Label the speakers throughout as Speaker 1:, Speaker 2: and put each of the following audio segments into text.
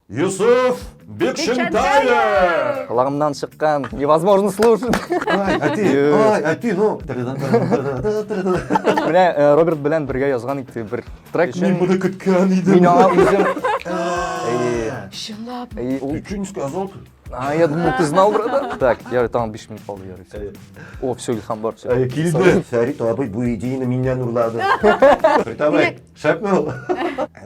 Speaker 1: Юсуф Бекшентаев!
Speaker 2: Құлағымнан шыққан, невозможно слушать.
Speaker 1: Әти, ну.
Speaker 2: Міне Роберт білән бірге жазған бір трек
Speaker 1: Мен
Speaker 2: үшін.
Speaker 1: мұны күткен едім.
Speaker 2: Мен аңа өзім...
Speaker 3: Шынлап.
Speaker 1: Ты что не сказал?
Speaker 2: Я думал, ты знал, брат. Так, я там 5 минут қалды. О, все, Ильхам бар.
Speaker 1: Келді. Фәрит абай бұл идеяны менен ұрлады. Фәрит абай, шапнул.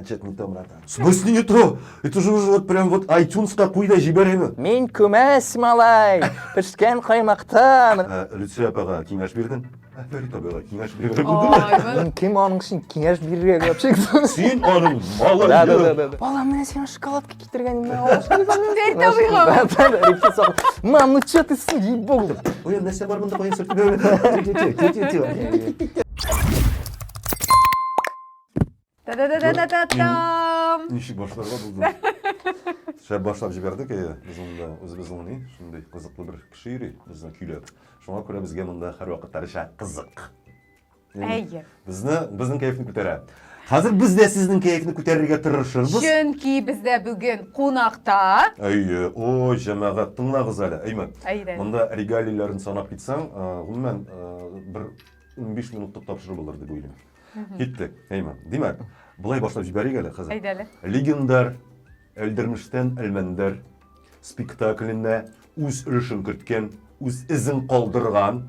Speaker 1: Что-то не то, братан. В смысле не то? Это же уже вот прям вот iTunes-қа қойда жіберемін.
Speaker 2: Мен көмәс, малай. Пішкен қаймақтан.
Speaker 1: Люция апаға кеңеш бердің? Фәрит абайға кеңеш берген.
Speaker 3: Ой,
Speaker 2: Кем оның үшін кеңеш беруге вообще?
Speaker 1: Сен оның малы.
Speaker 2: Да. Балам, мен сені шоколадка кетірген.
Speaker 3: Фәрит абайға.
Speaker 2: Репетиция. Мам, ну че ты съебал?
Speaker 1: Ой, нәрсе бар мұнда қойын сұртып.
Speaker 3: Та-да-да-да-да-да-дам.
Speaker 1: Нешік башларға бұлды. Шәп башлап жібердік, біз мұнда өзіміздің не, шындай қызықты бір кіші үйрей, біздің күйлеп. Шоңа көре бізге мұнда әр уақыттары шәк қызық.
Speaker 3: Әйе.
Speaker 1: Біздің кайфын көтере. Қазір біз де сіздің кайфını көтерерге тырышырбыз.
Speaker 3: Чөнки бізде бүгін қонақта.
Speaker 1: Әйе, ой, жәмәғат, тыңлағыз әлі. Әймен,
Speaker 3: Әйден.
Speaker 1: мұнда регалийлерін санап кетсең, ғұммен бір 15 минуттық тапшыру болар деп ойлаймын. Кеттік, әймен. Демек, бұлай башлап жіберейік әлі қазір.
Speaker 3: Әйдәлі.
Speaker 1: Легендар, Әлдірміштен әлмәндер спектакліне өз үлішін күрткен, өз ізін қалдырған,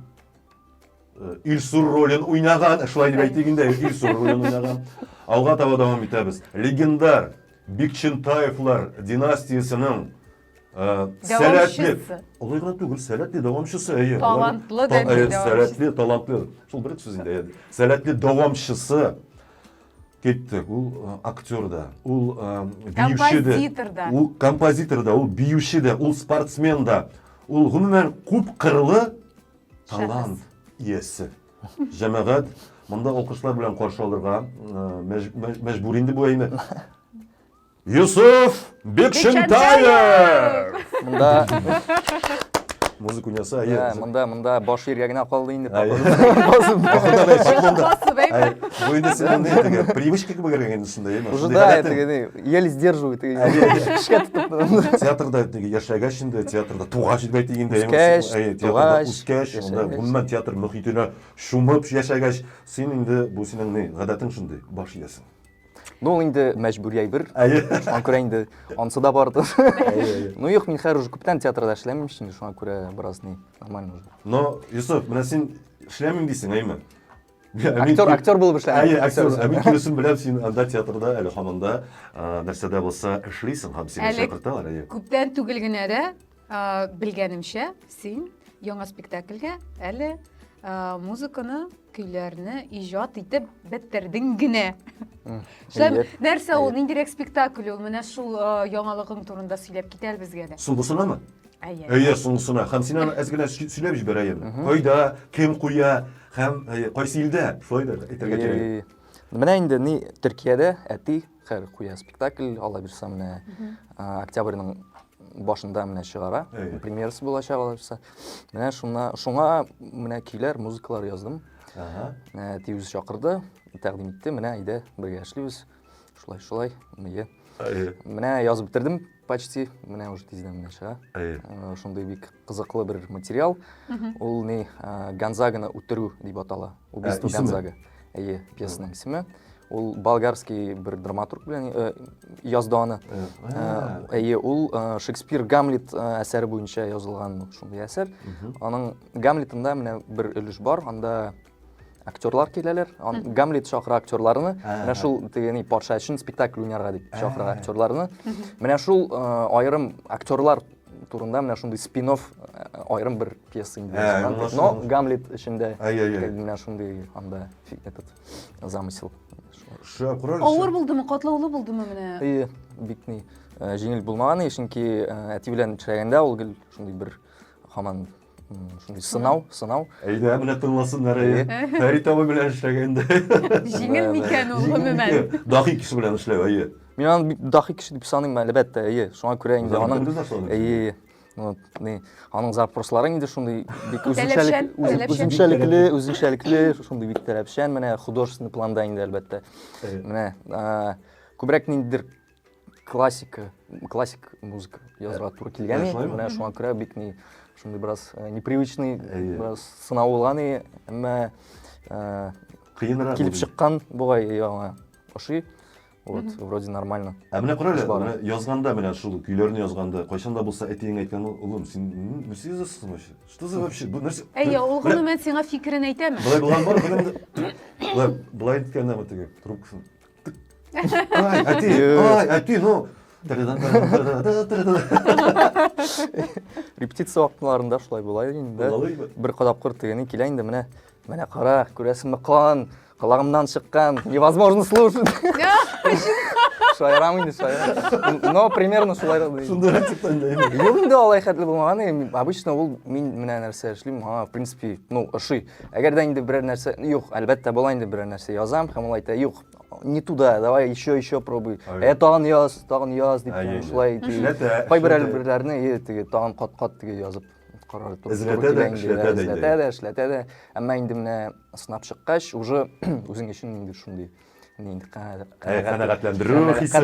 Speaker 1: Илсур ролін ойнаған, шылай деп әйтегенде Илсур ролін ойнаған. Алға таба давам етеміз. Легендар, Бекшентаевлар династиясының сәләтлі, олай ғана түгіл, сәләтлі давамшысы.
Speaker 3: Талантлы да
Speaker 1: сәләтлі, талантлы. Сол бір сөзінде. Сәләтлі давамшысы. Кеттік, ол актер да, ол биюші да, ол композитор да, ол биюші да, ол спортсмен да, ол ғұмымен көп қырлы талант иесі. Жәмәғат, мұнда оқушылар білен қоршы олырға мәжбүрінді бойыны. Юсуф Бекшентаев!
Speaker 2: Мұнда...
Speaker 1: Музыку неса,
Speaker 2: Мұнда бош ергегіне қалды енді.
Speaker 3: Басып, әйме.
Speaker 1: Бойында сенің не, привычка кібігерген үстінде,
Speaker 2: Уже да, еле сдерживает.
Speaker 1: Театрда яшәгәч инде, театрда тугаш дип әйтгәндә, үскәч, гомумән театр мөхитенә шумып яшәгәч, син инде бу синең не, гадәтең шундый, баш иясең.
Speaker 2: Ну, инде мәҗбүри бер. Шуңа күрә инде ансы да барды. Ну, юк, мин хәзер уже күптән театрда эшләмим инде, шуңа күрә бераз не нормально уже.
Speaker 1: Но, Юсуф, менә син эшләмим дисең, әйме?
Speaker 2: Актер булып эшләмим.
Speaker 1: Актер. Мин килсен беләм, син анда театрда, әле һаманда нәрсәдә булса эшлисең, һәм сине шакырталар, әйе.
Speaker 3: Күптән түгел генә дә белгәнемчә, син яңа спектакльгә әле музыканы, көйләрне иҗат итеп бетердең генә. Нәрсә ул, ниндирәк спектакль ул? Менә шул яңалыгың турында сөйләп китәл безгә дә.
Speaker 1: Соңгысынамы?
Speaker 3: Әйе.
Speaker 1: Соңгысына. Һәм син аны әзгенә сөйләп җибәрәйем. Кайда, кем куя, һәм кайсы илдә? Шулай да әйтергә кирәк.
Speaker 2: Менә инде ни Төркиядә әти хәр куя спектакль, ала бирсә менә октябрьнең башында менә чыгара. Премьерасы булачак ала бирсә. Менә шуңа менә көйләр, музыкалар яздым. Әти үзе чакырды, тәкъдим итте. Менә әйдә бергә эшлибез. Шулай. Менә язып бетердем почти. Менә уже тиздән менә чыга. Шундый бик кызыклы бер материал. Ул не Гонзаганы үтерү дип атала. Убийство Гонзага. Әйе, пьесаның исеме. Ул болгарский бер драматург белән язды аны. Әйе, ул Шекспир Гамлет әсәре буенча язылган шундый әсәр. Аның Гамлетында менә бер өлеш бар. Анда актерлар киләләр. Гамлет шакыра актерларны. Менә шул тегене патша өчен спектакль уйнарга дип шакыра актерларны. Менә шул айрым актерлар турында менә шундый спин-офф айрым бер пьеса инде. Но Гамлет эчендә менә шундый анда этот замысел.
Speaker 3: Авыр булдымы, катлаулы булдымы менә?
Speaker 2: Әйе, бик ни җиңел булмаган, чөнки әти белән эшләгәндә ул шундый бер һаман шундый сынау.
Speaker 1: Әйдә, менә тыңласыннар, әйе. Фәрит абый белән эшләгәндә.
Speaker 3: Җиңел микән ул гомумән?
Speaker 1: Дахи кеше белән эшләү, әйе.
Speaker 2: Мин аны бик дахи кеше дип саныйм, әлбәттә, әйе. Шуңа күрә инде аның аның запрослары инде шундый бик үзенчәлекле, шундый бик таләпчән, менә художественный планда инде әлбәттә. Менә күбрәк ниндидер классик музыка язырга туры келгени,
Speaker 1: шулаймы?
Speaker 2: менә шуңа күрә бик ни шундый бераз непривычный,
Speaker 1: Әйе.
Speaker 2: бераз сынау булган, әмма
Speaker 1: Кыйынрак.
Speaker 2: килеп чыккан бугай яңа ошый. Вот, вроде нормально.
Speaker 1: Менә күрәле,
Speaker 2: Эш бар.
Speaker 1: менә язганда, менә шул көйләрне язганда, кайчан да булса әтиең әйткән, улым, син нәрсә язасың вообще? Что за вообще? Бу нәрсә?
Speaker 3: Әйе, ул гомумән сиңа фикерен әйтәме?
Speaker 1: Былай булган бар, беләм. Былай иткәндә ме теге трубкасын. Ай, әти, ну.
Speaker 2: Репетиция вакытларында шулай була инде.
Speaker 1: Булалыйбы?
Speaker 2: Бер кадапкыр тегене килә инде, менә кара, күрәсеңме кан, колагымнан чыккан, невозможно слушать. Шайрам инде, шайрам. Но примерно шулай.
Speaker 1: Шунда типтан да.
Speaker 2: Юк инде алай хәтле булмаган. Обычно ул мин менә нәрсә эшлим, в принципе, ну, ошый. Әгәр дә инде берәр нәрсә, юк, әлбәттә була инде берәр нәрсә язам, һәм ул әйтә, юк, не туда, давай еще пробуй. Тагын яз дип, шулай. Кайбер әлберләрне теге тагын кат теге язып карар туры. Эшләтә дә. Әмма инде менә сынап чыккач, уже үзең өчен инде шундый. Инде
Speaker 1: Канәгатьләндерү хисе.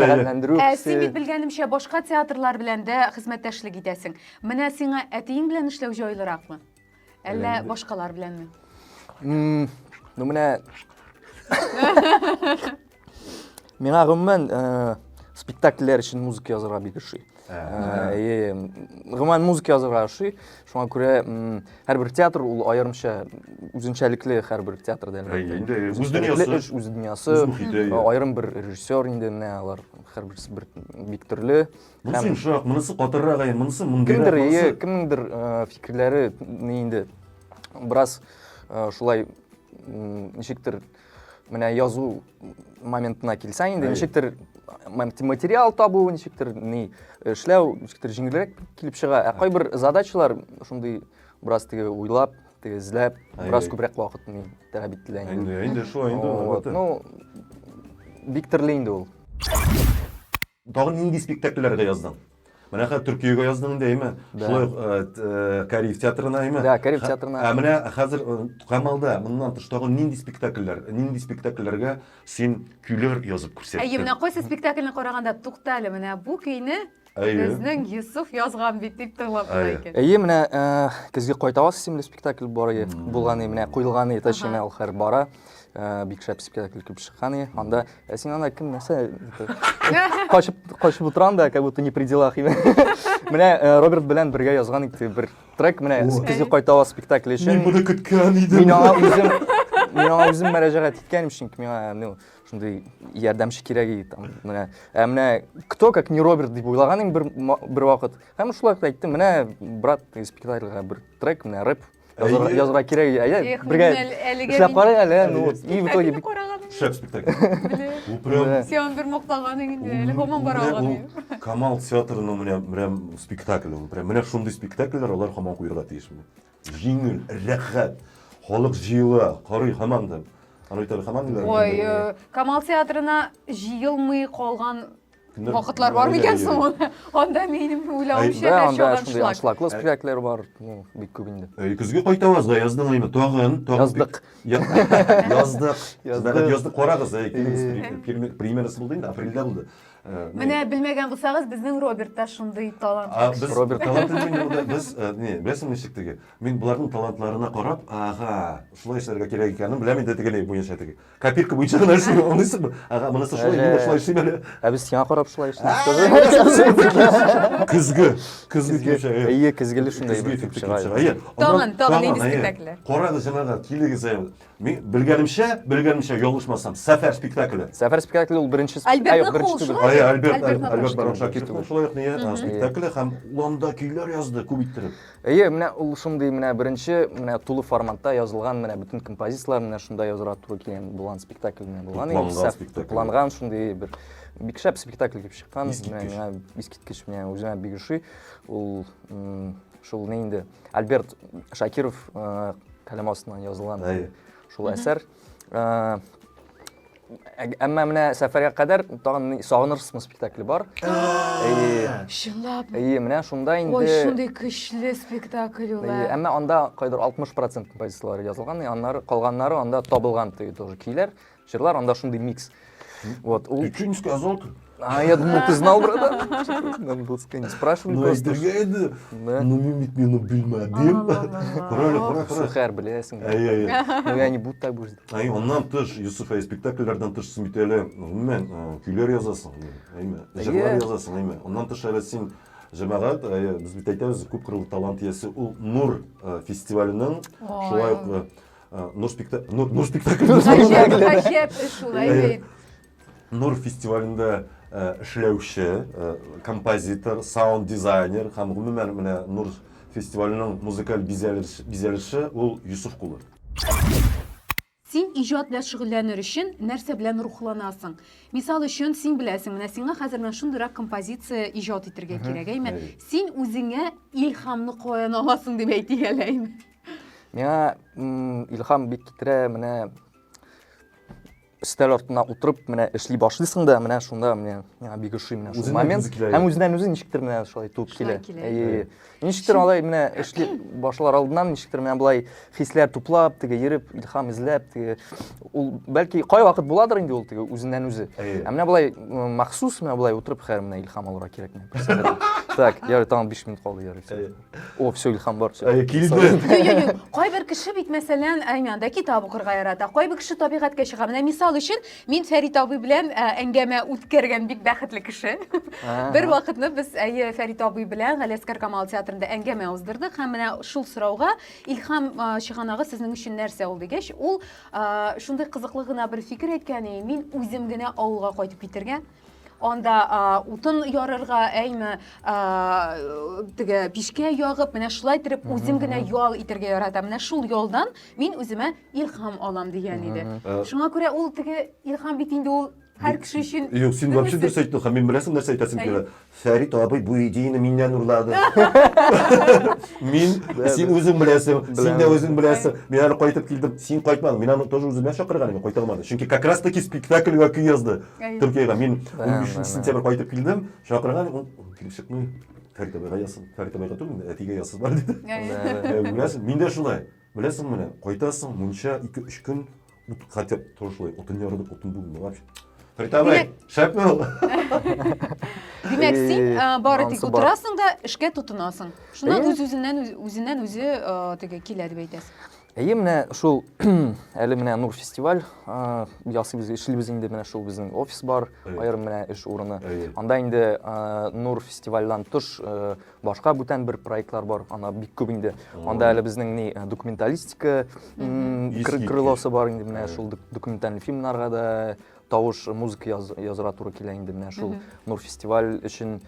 Speaker 3: Син бит белгәнемчә башка театрлар белән дә хезмәттәшлек итәсең. Менә сиңа әтиең белән эшләү җайлыракмы? Әллә башкалар беләнме?
Speaker 2: Ну менә миңа гомумән спектакльләр өчен музыка язарга бик ошый. Гомумән музыка язарга ошый. Шуңа күрә һәрбер театр ул аерымча үзенчәлекле һәрбер театрда
Speaker 1: Инде үз дөньясы.
Speaker 2: үз дөньясы, аерым бер режиссер инде менә алар һәрберсе бер бик төрле.
Speaker 1: Монысы йомшак, монысы катыррак, монысы мондый.
Speaker 2: Кемнеңдер фикерләре инде бераз шулай ничектер менә язу моментына килсәң инде ничектер материал табу, ничектер эшләү, ничектер җиңелрәк килеп чыга. Ә кайбер задачалар шундый бераз теге уйлап, теге эзләп, бераз күбрәк вакытны таләп ителә инде.
Speaker 1: Инде шулай инде.
Speaker 2: Ну, бик төрле инде ул.
Speaker 1: Тагын нинди спектакльләргә яздың? Менә хәзер Төркиягә яздың инде, әйме? Шулай Кариев театрына, әйме?
Speaker 2: Да, Кариев театрына.
Speaker 1: Ә менә хәзер Камалда моннан тыш тагын нинди спектакльләргә син көйләр язып күрсәттең?
Speaker 3: Әйе, менә кайсы спектакльне караганда туктале, менә бу көйне безнең Йосыф язган бит дип тыңлап тора икән.
Speaker 2: Әйе, менә көзгә кайтабыз исемле спектакль бар иде. Булган менә куелган иде, точнее ул һәр бара. Бик шәп спектакль килеп чыккан. Анда син анда кем нәрсә качып утырам да, как будто не при делах. Менә Роберт белән бергә язган иде бер трек, менә көзгә кайтабыз спектакль өчен.
Speaker 1: Мин моны көткән идем.
Speaker 2: Мин үзем мөрәҗәгать иткәнем, чөнки миңа шундый ярдәмче кирәк иде там. Менә кто как не Роберт дип уйлаганым бер вакыт. Һәм шулай әйттем, менә брат спектакльгә бер трек, менә рэп язарга кирәк. Бергә эшләп карый әле, ну и в итоге бик
Speaker 1: шәп спектакль. Ул прям
Speaker 3: Сион бер мактаган инде, әле һаман бара алган.
Speaker 1: Камал театрының менә спектакль ул. Менә шундый спектакльләр алар һаман куярга тиеш. Җиңел, рәхәт, халык җыела, карый һаман да. Аны әйтәләр һаман диләр.
Speaker 3: Ой, Камал театрына җыелмый калган вакытлар бар микән соң? Анда минем уйлавымча
Speaker 2: анда шундый аншлаклы спектакльлер бар, ну бик күп инде.
Speaker 1: Көзгә кайтабыз да яздың әйме? Тагын
Speaker 2: Яздык.
Speaker 1: Яздык карагыз, примерысы булды инде, апрельдә булды.
Speaker 3: Менә белмәгән булсагыз, безнең Робертта шундый талант.
Speaker 1: Без Роберт талантлы без беләсеңме ничек теге? Мин буларның талантларына карап, ага, шулай эшләргә кирәк икәнен беләм инде теге буенча теге. Копирка буенча нәрсә онысы. Ага, монысы шулай эшлим әле.
Speaker 2: Ә без сиңа карап шулай эшлим.
Speaker 1: Көзгө килешә.
Speaker 2: Әйе, көзгеле шундай бер чыга.
Speaker 3: Тагын инде спектакль.
Speaker 1: Карагыз, җанага килегез. Мин белгәнемчә ялгышмасам, Сәфәр спектакле.
Speaker 2: Сәфәр спектакле ул беренче
Speaker 1: Альберт Бараншакиров шулай ук спектакль һәм анда көйләр язды күп иттереп.
Speaker 2: Әйе, менә ул шундый менә беренче менә тулы форматта язылган менә бүтән композициялар менә шунда язырга туры килгән булган спектакль менә булган. Планган шундый бер бик шәп спектакль килеп чыккан. Менә искиткеч менә үземә бик ошый. Ул шул инде Альберт Шакиров каләм астыннан язылган шул әсәр. Әмма менә Сәфәргә кадәр тагын Сагынырсызмы спектакле бар.
Speaker 3: Чынлап.
Speaker 2: Әйе, менә шунда инде.
Speaker 3: Ой, шундый көчле спектакль ул.
Speaker 2: Әмма анда кайдыр 60% композициялары язылган, аннары калганнары анда табылган теге тоже көйләр, җырлар анда шундый микс. Вот, ул
Speaker 1: Ты что не сказал-то?
Speaker 2: А, я думал, ты знал, братан. Надо было сказать, не спрашивали
Speaker 1: Ну,
Speaker 2: просто.
Speaker 1: айтыргайды.
Speaker 2: Да.
Speaker 1: Ну, мен билмедим.
Speaker 2: Сухар, білесің. Ну, я не буду так будешь.
Speaker 1: Ондан тыш, Юсуф, спектакльлерден тыш сен бүйтелі, күйлер язасың, жырлар язасың, ондан тыш әлі сен жамағат, біз бүйтіп айтамыз, көп қырлы талант иесі, ол Нұр фестивалінің, шулай Нұр спектакль. Нұр фестивалінде эшләүче композитор, саунд дизайнер һәм гомумән менә Нур фестиваленең музыкаль бизәлеше ул Юсуф кулы.
Speaker 3: Син иҗат белән шөгыльләнер өчен нәрсә белән рухланасың? Мисал өчен син беләсең, менә сиңа хәзер менә шундыйрак композиция иҗат итәргә кирәк, әйме? Син үзеңә илһамны каян аласың дип әйтәләйме?
Speaker 2: Миңа илһам бик китерә, менә өстәл артына утырып, менә эшли башлыйсың да, менә шунда менә бик ошый менә шул момент. Һәм үзеннән үзе ничектер менә шулай туып килә. Ничектер алай менә эшли башлар алдыннан ничектер менә булай хисләр туплап, теге йөреп, илһам эзләп, теге ул бәлки кай вакыт буладыр инде ул теге үзеннән үзе. Ә менә булай махсус менә булай утырып хәр менә илһам алырга кирәк менә. Так, я там 5 минут калды ярый. О, все илһам бар.
Speaker 3: Юк, кайбер кеше бит мәсәлән, әймәндә китап укырга ярата. Кайбер кеше табигатькә чыга. Менә мисал өчен, мин Фәрит абый белән әңгәмә үткәргән бик бәхетле кеше. Бер вакытны без Фәрит абый белән Галәскәр Камал театрында әңгәмә уздырдык һәм менә шул сорауга илһам чыганагы сезнең өчен нәрсә ул дигәч, ул шундый кызыклы гына бер фикер әйткән, мин үзем генә авылга кайтып китергән. Анда утын ярырга, әйме, теге пишкә ягып, менә шулай итеп үзем генә ял итәргә яратам. Менә шул ялдан мин үземә илһам алам дигән иде. Шуңа күрә ул теге илһам бит инде ул һәр кеше өчен.
Speaker 1: Юк, син вообще дөрес әйттең, һәм мин беләсең нәрсә әйтәсең килә. Фәрит абый бу идеяны миннән урлады. Мин, син үзең беләсең, син дә үзең беләсең. Мин әле кайтып килдем, син кайтмадың. Мин аны тоже үземә чакырган, мин кайта алмадым. Чөнки как раз таки спектакльгә көй язды. Төркиягә мин 15 сентябрь кайтып килдем, чакырган, килеп чыкмый. Фәрит абыйга язсын, Фәрит абыйга түгел, әтигә язсыз бар диде. Беләсең, мин дә шулай. Беләсең менә, кайтасың, мунча 2-3 көн хотя тоже шулай, утын ярдык, утын бүген вообще. Фәрит абый, шәпме ул?
Speaker 3: Димәк, син бары тик утырасың да эшкә тотынасың. Шуннан үзеннән үзе теге килә дип әйтәсең.
Speaker 2: Әйе, менә шул әле менә Нур фестиваль ясыйбыз, эшлибез инде менә шул безнең офис бар, аерым менә эш урыны. Анда инде Нур фестивальдан тыш башка бүтән бер проектлар бар, ана бик күп инде. Анда әле безнең документалистика крылосы бар инде, менә шул документаль фильмнарга да тавыш, музыка языра туры килә инде менә шул Нур фестиваль өчен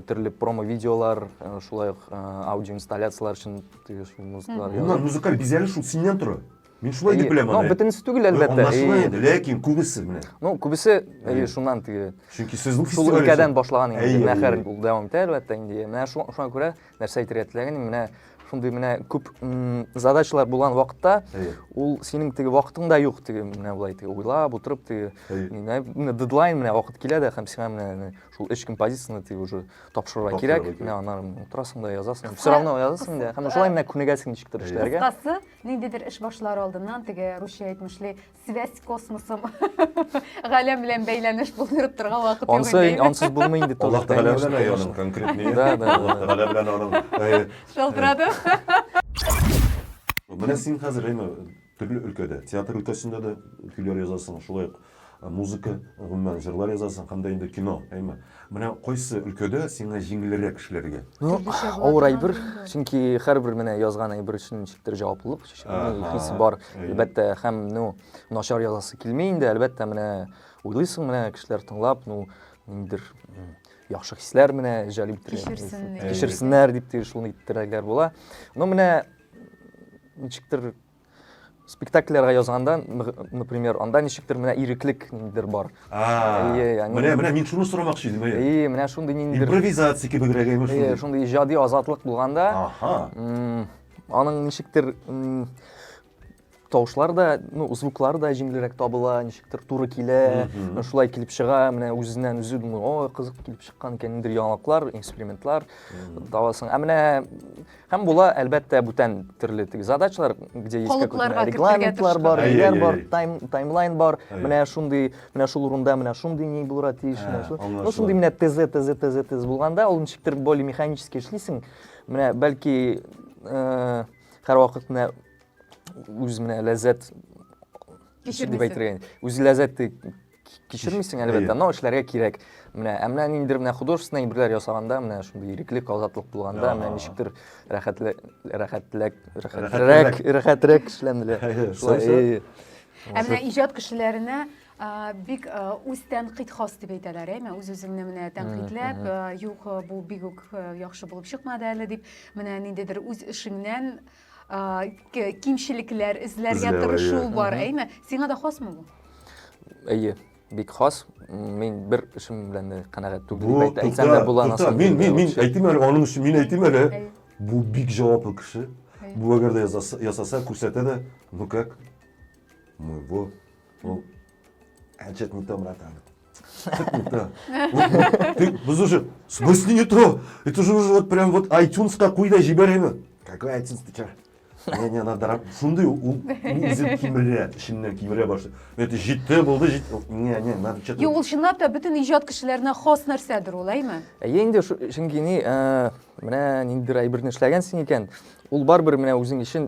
Speaker 2: төрле промо-видеолар, шулай аудиоинсталляциялар өчен шул музыкалар.
Speaker 1: Уннан музыкаль бизәле шул синнән тора. Мин шулай дип беләм аны.
Speaker 2: Ну, бөтенесе түгел әлбәттә.
Speaker 1: Ләкин күбесе менә.
Speaker 2: Ну, күбесе шуннан теге.
Speaker 1: Чөнки сезнең
Speaker 2: шул өлкәдән башлаган инде. Мәхәр ул дәвам итә әлбәттә инде. Менә шуңа күрә нәрсә әйтергә теләгән, менә шундый менә күп задачалар булган вакытта, ул синең теге вакытыңда юк, теге менә булай теге уйлап утырып, теге менә дедлайн менә вакыт килә дә, һәм сиңа менә шул эш композицияны теге уже тапшырырга кирәк. Менә аны утырасың да язасың. Все равно язасың да. Һәм шулай менә күнегәсең ничектер эшләргә.
Speaker 3: Кыскасы, ниндидер эш башлар алдыннан теге русча әйтмешли связь космосом галәм белән бәйләнеш булдырып торган вакыт юк инде.
Speaker 2: Ансыз булмый инде.
Speaker 1: Аллаһ Тәгалә белән аның конкретный.
Speaker 2: Да.
Speaker 1: Аллаһ Тәгалә белән аның.
Speaker 3: Шалтырады.
Speaker 1: Менә син хәзер төрле өлкәдә, театр өлкәсендә дә көйләр язасың, шулай музыка, гомумән җырлар язасың, һәм дә инде кино, Менә кайсы өлкәдә сиңа җиңелрәк эшләргә?
Speaker 2: Авыр әйбер, чөнки һәрбер менә язган әйбер өчен ничектер җаваплылык, хисе бар. Әлбәттә, һәм начар язасы килми инде, әлбәттә менә уйлыйсың менә кешеләр тыңлап, ниндидер яхшы хисләр менә җәлеп кичерсеннәр дип шуны иттерәләр була. Ну менә ничектер спектакльләргә язганда, например, анда ничектер менә иреклек ниндидер бар.
Speaker 1: Менә мин шуны сорамакчы идем.
Speaker 2: Менә шундый ниндидер
Speaker 1: импровизация кебегрәк шундый.
Speaker 2: Шундый иҗади азатлык булганда, аның ничектер тавышлар да, звуклар да җиңелрәк табыла, ничектер туры килә, шулай килеп чыга, менә үзеннән үзе думый, ой, кызык килеп чыккан икән, инде яңалыклар, экспериментлар табасың. Менә һәм була әлбәттә бүтән төрле задачалар, где есть регламентлар бар, таймлайн бар, менә шундый, менә шул урында менә шундый ни булырга тиеш, шундый менә ТЗ булганда, ул ничектер более механически эшлисең, менә бәлки һәрвакыт менә үз менә ләззәт дип әйтергә, үз ләззәтте кичермисең әлбәттә, но эшләргә кирәк. Менә ниндидер менә художественный берләр ясаганда, менә шундый иреклек, азатлык булганда, менә ничектер рәхәтрәк эшләнелә. Шулай.
Speaker 3: Менә иҗат кешеләренә бик үз тәнкыйть хас дип әйтәләр, үз-үзеңне менә тәнкыйтьләп, юк, бу бик үк яхшы булып чыкмады әле дип, менә ниндидер үз эшеңнән кимчелекләр эзләргә тырышу бар, әйме? Сиңа да хасмы бу?
Speaker 2: Әйе, бик хас. Мин бер эшем белән канәгать түгел дип әйтсәм дә була насыл.
Speaker 1: Мин әйтим әле, аның өчен мин әйтим әле. Бу бик җаваплы кеше. Бу әгәр дә ясаса, күрсәтә дә, ну как? Мы во. Что-то не то, братан. Что-то не то. Ты, слушай, в смысле не то? Это же уже вот прям вот iTunes какой-то жиберем. Какой iTunes, ты чё? Не, надо шундай үзеп кимерә, эченнән кимерә башлый. Это җитте булды, не, надо что-то.
Speaker 3: Ул чынлап та бөтен иҗат кешеләренә хас нәрсәдер ул, әйме?
Speaker 2: Инде чөнки менә ниндидер әйберне эшләгәнсең икән, ул барбер менә үзең өчен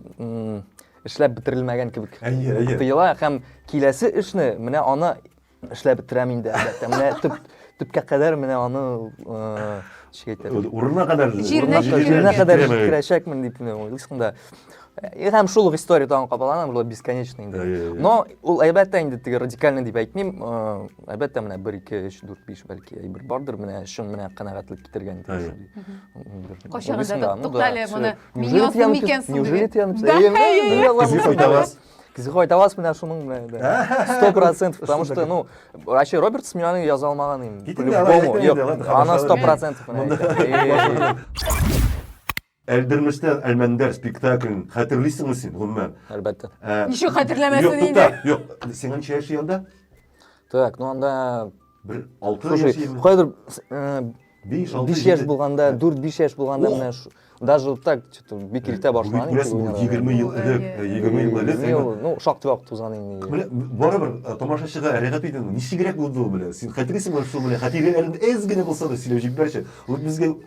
Speaker 2: эшләп бетерелмәгән кебек тоела һәм киләсе эшне менә аны эшләп бетерәм инде әлбәттә. Менә төпкә кадәр менә аны
Speaker 1: урынына кадәр
Speaker 2: җиткерәчәкмен дип уйлыйсың да. Һәм шул история тагын капалана, бу бесконечно инде. Но ул әлбәттә инде теге радикальный дип әйтмим, әлбәттә менә 1 2 3 4 5 бәлки әйбер бардыр, менә шун менә канәгатьлек китергән.
Speaker 3: Кайчагында туктале моны мин яздым икәнсең.
Speaker 2: Неужели ты Кызык табас менә шуның менә 100%, потому что, вообще Робертс менә яза алмаган инде. По-любому, ана 100% менә.
Speaker 1: Әлдермештән Әлмәндәр спектаклен хәтерлисеңме син, гомумән?
Speaker 2: Әлбәттә.
Speaker 3: Ничек хәтерләмәсен инде?
Speaker 1: Юк, син ничә яшь елда?
Speaker 2: Так, анда
Speaker 1: 6 яшь елда.
Speaker 2: Кайдыр
Speaker 1: 5
Speaker 2: яшь булганда, 4-5 яшь булганда менә даже так, что-то бик иртә башлаган.
Speaker 1: 20 ел элек.
Speaker 2: Ну, шактый вакыт узган инде.
Speaker 1: Барыбер тамашачыга рәгать итәм. Ничегрәк булды ул белән? Син хәтерлисеңме шул белән? Хәтерләреңдә әзгенә булса да сөйләп җибәрче. Ул безгә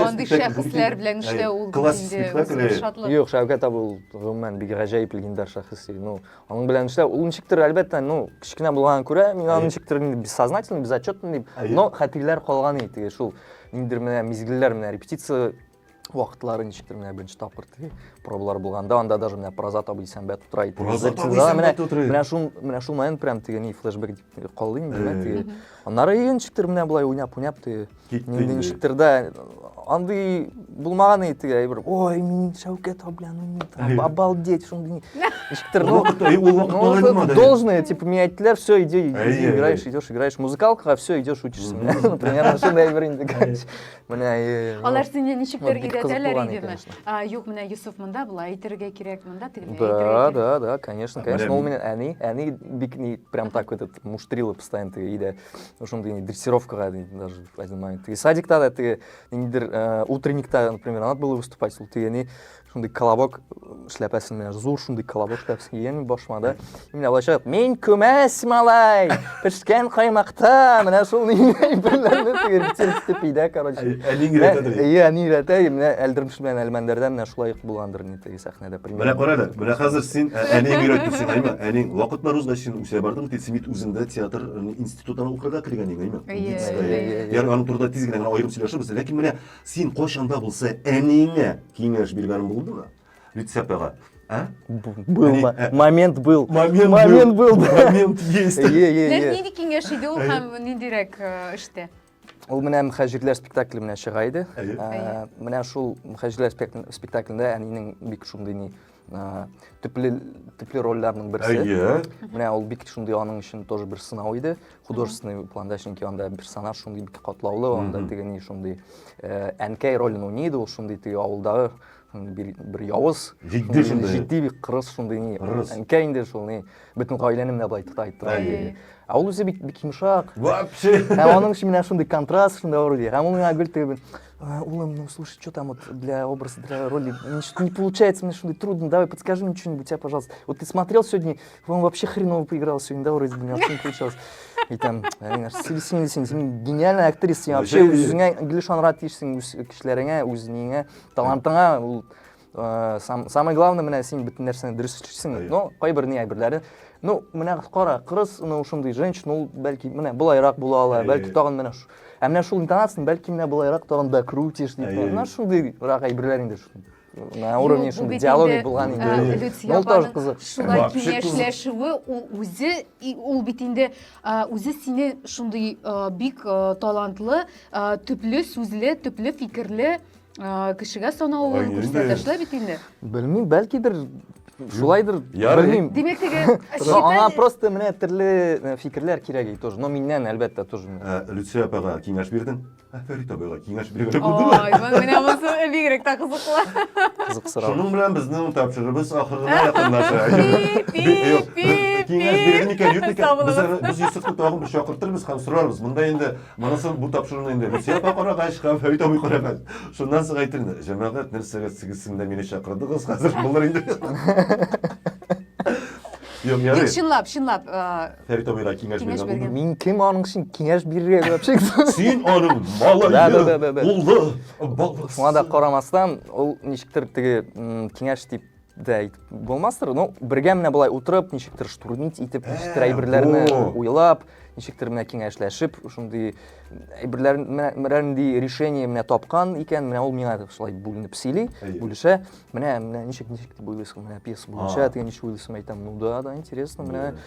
Speaker 3: андый шәхесләр белән эшләү ул
Speaker 1: классик спектакль.
Speaker 2: Юк, Шәүкәт абый ул гомумән бик гаҗәеп легендар шәхес. Аның белән эшләү, ул ничектер әлбәттә, кичкенә булган күрә, мин аны ничектер бессознательно, безотчетно дип, но хәтерләр калган иде. Шул ниндидер менә мизгелләр менә репетиция вакытлары ничектер менә беренче тапкыр пробалар булганда, анда даже менә Прозат абый сәнбәт утыра иде. Менә шул момент прям теге флешбэк дип калды инде. Аннары ничектер менә булай уйнап ничектер да андый булмаган иде әйбер. Ой, мин Шәүкәт белән обалдеть шундый. Ничектер, должное, типа, мне әйттеләр, все, играешь музыкалкага, все, идешь учишься. Например, шундай әйбер инде. Менә
Speaker 3: алар сине ничектер өйрәтәләр идеме? Юк, менә Юсуф монда була, әйтергә кирәк монда, тегеләр.
Speaker 2: Да, конечно. Ул менә әни бик прям так этот муштрила постоянно иде. Шундый дрессировкага даже в один момент. Садикта да теге ниндидер утренникта, например, надо было выступать, ул теге шундый колобок шляпасын менә зур шундый колобок шляпасын кигән башыма да. Менә алачак, мин күмәс малай, пешкән каймакта, менә шул әйберләрне теге рецепт иде, короче. Әни өйрәтә, менә Әлдермеш белән Әлмәндәрдән менә шулай булгандыр инде теге сәхнәдә.
Speaker 1: Менә кара да, менә хәзер син әнең өйрәтәсең, әйме? Әнең вакытлар узгач син үсә бардың, Тесмит үзендә театр институтына укырга кергән идең, әйме? Ягъни аның турында тиз генә аерым сөйләшәбез, ләкин менә син кайчанда булса әнеңә киңәш биргән булдымы? Лицепега.
Speaker 2: Был. Момент был.
Speaker 1: Момент есть.
Speaker 3: Нинди киңәш иде ул һәм ниндирәк эштә?
Speaker 2: Ул менә Мөхәҗирләр спектакле менә чыга иде. Менә шул Мөхәҗирләр спектаклендә әнинең бик шундый түплі рольлерінің бірісі. Менә ул бик шундый аның өчен тоже бер сынау иде. Художественный планда, чөнки анда персонаж шундый бик катлаулы, анда тегени шундый әнкәй ролен уйнайды, ул шундый теге авылдагы бер явыз, җитди бик кырыс шундый ни. Әнкәй инде шул ни, бөтен гаиләне менә булай тотайды. А ул үзе бик йомшак.
Speaker 1: Вообще.
Speaker 2: Аның өчен менә шундый контраст, шундый вроде. Һәм ул миңа гел теге Улам, ну слушай, что там вот для образа, для роли, что-то не получается, мне что-то трудно, давай подскажи мне что-нибудь, а, пожалуйста. Вот ты смотрел сегодня, он вообще хреново поиграл сегодня, да, вроде у меня не получалось. И там, сен гениальная актриса, сен вообще өзіңе гілшан рад дейсің кішілеріңе, өзіңе, талантыңа, самое главное, менә сен бүтін нәрсені дұрыс ішсің, но қайбір не әйбірлері. Ну, менә қара, қырыс, шундай женщина, ол бәлки, менә бұлайрақ бола ала, бәлки тағын менә менә шул интонацияны бәлки менә бұлайрақ тағын бәкрутиш дейді. Менә шундай рақ әйберләр инде шул. На уровне шундай диалоги булган инде. Ол тоже қызық.
Speaker 3: Шулай киңәшләшүе ул бит инде үзе сине шундай бик талантлы, төпле сүзле, төпле фикерле кешегә саналуын күрсәтә. Шулай бит инде.
Speaker 2: Белмим, бәлкидер шулайдыр, белмим.
Speaker 3: Демәк теге
Speaker 2: аңа просто менә төрле фикерләр кирәк тоже. Но миннән әлбәттә тоже.
Speaker 1: Люция апага киңәш бирдең. Фәрит абыйга киңәш биргән булдымы?
Speaker 3: Ой, менә монысы бигрәк та кызыклы.
Speaker 2: Кызыксырак.
Speaker 1: Шуның белән безнең тапшырыбыз ахырына якынлаша. Киңәш бирдең икән, юк икән. Без Йосыфны тагын бер чакыртырбыз һәм сорарбыз. Монда инде монысы бу тапшыруны инде Люция апа карагач, һәм Фәрит абый карагач. Шуннан соң әйтелде. Җәмәгать нәрсәгә сигезсендә мине чакырдыгыз хәзер булыр инде.
Speaker 3: Юк, шынлап.
Speaker 1: Фәрит абыйга киңәш биргән.
Speaker 2: Мин кем аның өчен киңәш бирергә вообще?
Speaker 1: Син аның малайы, уллы, баласы.
Speaker 2: Шуңа да карамастан, ул ничектер теге киңәш дип дә әйтеп булмастыр. Ну, бергә менә булай утырып, ничектер штурмить итеп, ничектер әйберләрне уйлап, ничектер менә киңәшләшеп, шундый әйберләрне решение менә тапкан икән, менә ул миңа шулай бүленеп сөйли, бүлешә. Менә ничек дип уйлыйсың, менә пьеса буенча теге ничек уйлыйсың, әйтәм, ну да, интересно, менә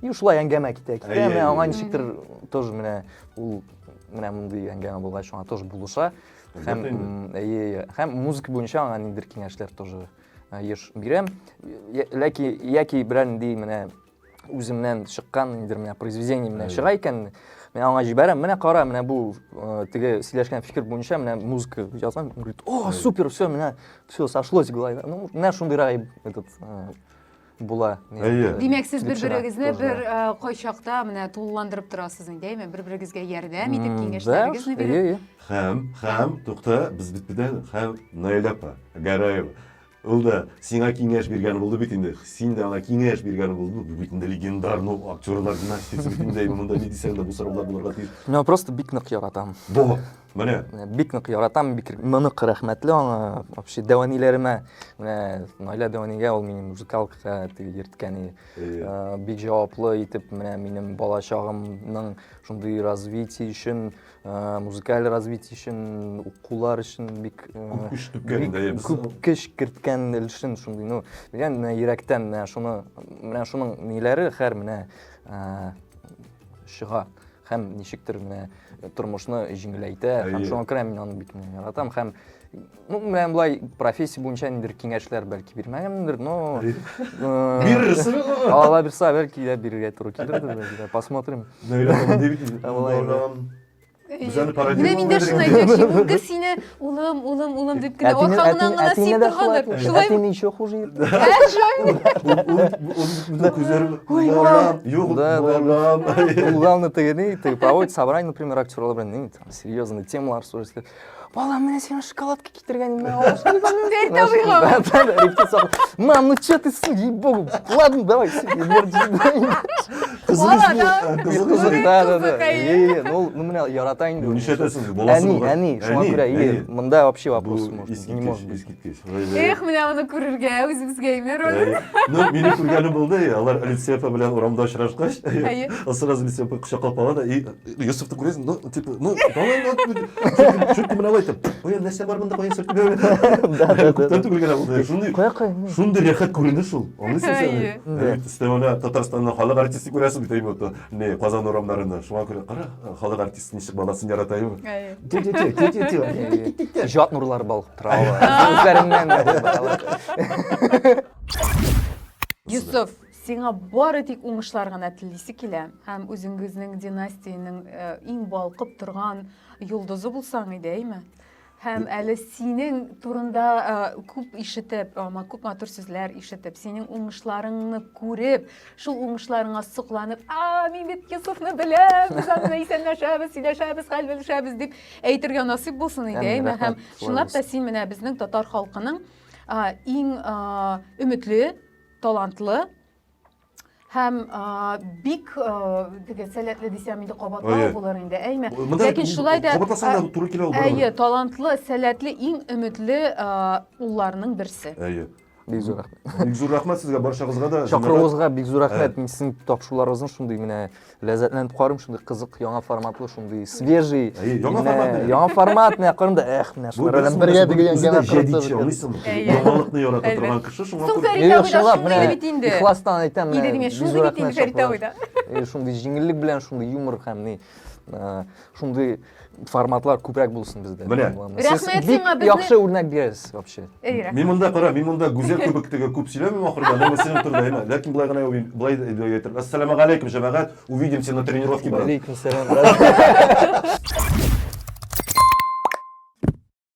Speaker 2: и шулай әңгәмә китә. Менә аңа ничектер тоже менә ул менә мондый әңгәмә булгач, шуңа тоже булыша. Һәм музыка буенча аңа ниндидер киңәшләр тоже еш бирәм. Яки берәндәй менә үземнән чыккан ниндидер менә произведение менә чыга икән, мен аңа җибәрәм. Менә кара, менә бу теге сөйләшкән фикер буенча менә музыка язган. Он говорит: "О, супер, всё, менә всё сошлось в голове". Ну, менә шундый этот була.
Speaker 3: Димәк, сез бер-берегезне бер кайчакта менә тулыландырып торасыз инде, бер-берегезгә ярдәм итеп киңәшләрегезне биреп.
Speaker 1: Һәм тукта, без бит белән һәм Наиля апа, Гараева. Ул да сиңа киңәш биргән булды бит инде. Син дә аңа киңәш биргән булды. Бу бит инде легендар, ну, актерлар династиясы бит инде. Монда ни дисәң дә бу сораулар булырга тиеш.
Speaker 2: Мен просто бик нык яратам.
Speaker 1: Бу, менә.
Speaker 2: Бик нык яратам, бик нык рәхмәтле аңа. Вообще дәваниләремә, менә Наиля дәванигә ул минем музыкалка йөрткән, бик җаваплы итеп менә минем балачагымның шундый развитие өчен, музыкаль развитие өчен, укулар өчен бик көч керткән өчен шундый, ну, дигән йөрәктән менә шуның ниләре һәр менә чыга һәм ничектер менә тормышны җиңеләйтә, һәм шуңа күрә мин аны бик яратам һәм ну, менә булай профессия буенча ниндидер киңәшләр бәлки бирмәгәндер, но
Speaker 1: бирерсең.
Speaker 2: Алла бирсә, бәлки дә бирергә туры килер, посмотрим.
Speaker 3: Менә миндә шуны әйтәчәк, ул кыз сине улым дип кенә аркамнан гына сип торгандыр.
Speaker 2: Шулай мин еще хуже.
Speaker 1: Ул күзләре юк.
Speaker 2: Главное тегене, проводит собрание, например, актерлар белән, серьезные темалар сөйләшеп. Балам, менә сиңа шоколадка китергән инде.
Speaker 3: Фәрит абыйга.
Speaker 2: Репетиция. Мам, ну что ты, ей-богу. Ладно, давай. Кызык. Да. Ну, менә ярата инде.
Speaker 1: Нишәтәсең, баласы булган.
Speaker 2: Әни, шуңа күрә, монда вообще вопрос не может быть.
Speaker 3: Эх, менә аны күрергә, үзебезгә имер.
Speaker 1: Ну, мине күргәне булды, алар Люция апа белән урамда очрашкач, сразу Люция апа кочаклап ала да, и Йосыфты күрәсең, ну, типа, ну, давай, чуть менә айтып, ой, нәрсә бар монда, каян сөртеп бер. Да. Күргәне булды. Шундый рәхәт күренде шул. Аңлыйсың син? Стевана Татарстанның халык артисты күрәсең бит, не, Казан урамнарында. Шуңа күрә, кара, халык артисты ничек анасын яратайбы.
Speaker 3: Әйе.
Speaker 2: Ижат нурлары балкып тора. Үзләреннән
Speaker 3: Юсуф, сиңа бары тик уңышлар гына телисе килә һәм үзеңезнең династияның иң балкып торган йолдызы булсаң иде, әйме? Һәм әле синең турында күп ишетеп, ама күп матур сүзләр ишетеп, синең уңышларыңны күреп, шул уңышларыңа сокланып, мин бит Юсуфны беләм, без аны исәнләшәбез, сөйләшәбез, хәл белешәбез дип әйтергә насыйп булсын иде, әйме? Һәм шунлап та син менә безнең татар халкының иң өметле, талантлы һәм бик сәләтле дисәм инде кабатлау булыр инде, әйме? Ләкин шулай да
Speaker 1: кабатласаң да туры килә ул.
Speaker 3: әйе, талантлы, сәләтле, иң өметле улларның берсе.
Speaker 1: Әйе.
Speaker 2: бик зур рәхмәт.
Speaker 1: Бик зур рәхмәт сезгә, барчагызга да.
Speaker 2: Чакыруыгызга бик зур рәхмәт. Мин сезнең тапшыруларыгызны шундый менә ләззәтләнеп карыйм, шундый кызык, яңа форматлы, шундый свежий.
Speaker 1: Яңа формат.
Speaker 2: Яңа формат, менә карыйм да, менә шулардан бергә дигәнгә
Speaker 1: Яңалыкны ярата торган кеше, шуңа
Speaker 2: ихластан әйтәм,
Speaker 3: Иде диме, шундый бит инде Фәритәвида.
Speaker 2: Шундый җиңеллек белән, шундый юмор һәм шундый форматлар күбрәк булсын бездә.
Speaker 3: Рәхмәт сиңа, безне
Speaker 2: яхшы үрнәк бирәсез вообще.
Speaker 1: Мин монда кара, мин монда гүзәл кебектәге күп сөйләмим ахырда, әмма синең турында, ләкин былай гына былай әйтәм. Ассаламу алейкум, җәмәгать, увидимся на тренировке.
Speaker 2: Алейкум сәлам.